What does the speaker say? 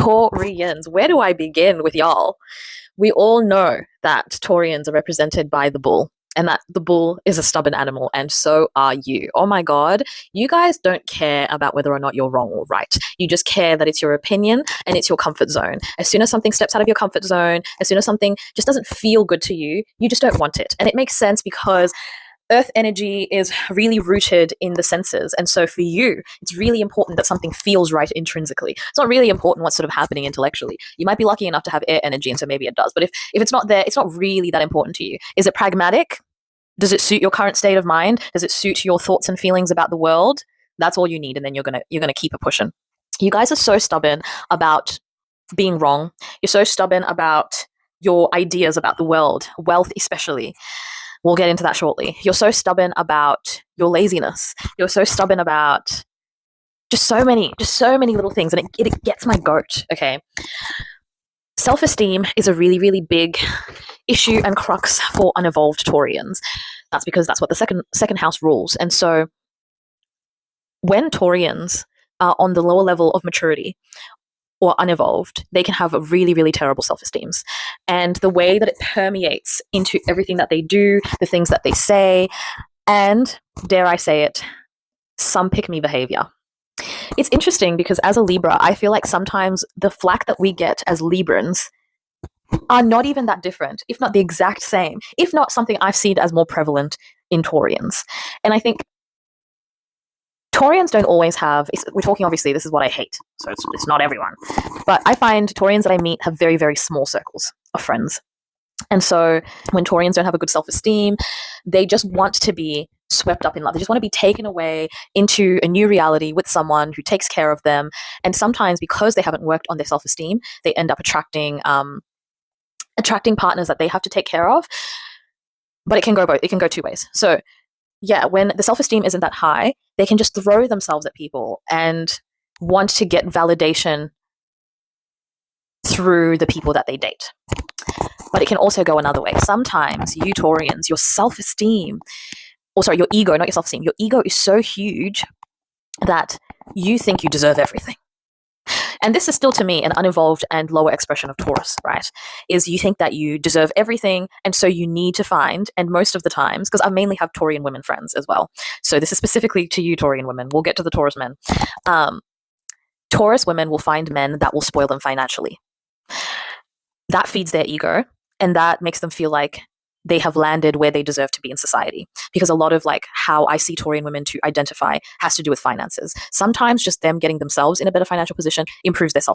Taurians, where do I begin with y'all? We all know that Taurians are represented by the bull, and that the bull is a stubborn animal, and so are you. Oh my God, you guys don't care about whether or not you're wrong or right. You just care that it's your opinion and it's your comfort zone. As soon as something steps out of your comfort zone, as soon as something just doesn't feel good to you, you just don't want it. And it makes sense because Earth energy is really rooted in the senses. And so for you, it's really important that something feels right intrinsically. It's not really important what's sort of happening intellectually. You might be lucky enough to have air energy, and so maybe it does. But if it's not there, it's not really that important to you. Is it pragmatic? Does it suit your current state of mind? Does it suit your thoughts and feelings about the world? That's all you need, and then you're gonna keep it pushing. You guys are so stubborn about being wrong. You're so stubborn about your ideas about the world, wealth especially. We'll get into that shortly. You're so stubborn about your laziness. You're so stubborn about just so many little things, and it gets my goat, okay? Self-esteem is a really, really big issue and crux for unevolved Taurians. That's because that's what the second house rules. And so when Taurians are on the lower level of maturity or unevolved, they can have a really, really terrible self-esteems. And the way that it permeates into everything that they do, the things that they say, and, dare I say it, some pick-me behavior. It's interesting because as a Libra, I feel like sometimes the flack that we get as Librans are not even that different, if not the exact same, if not something I've seen as more prevalent in Taurians. And I think Taurians don't always have, we're talking obviously, this is what I hate, so it's not everyone, but I find Taurians that I meet have very, very small circles of friends. And so when Taurians don't have a good self-esteem, they just want to be swept up in love. They just want to be taken away into a new reality with someone who takes care of them. And sometimes because they haven't worked on their self-esteem, they end up attracting partners that they have to take care of. But it can go both. It can go two ways. So yeah, when the self-esteem isn't that high, they can just throw themselves at people and want to get validation through the people that they date. But it can also go another way. Sometimes you Taurians, your self-esteem, your ego, not your self-esteem, your ego is so huge that you think you deserve everything. And this is still, to me, an unevolved and lower expression of Taurus, right? Is you think that you deserve everything, and so you need to find, and most of the times, because I mainly have Taurian women friends as well, so this is specifically to you Taurian women, we'll get to the Taurus men. Taurus women will find men that will spoil them financially. That feeds their ego, and that makes them feel like they have landed where they deserve to be in society. Because a lot of like how I see Taurian women to identify has to do with finances. Sometimes just them getting themselves in a better financial position improves their self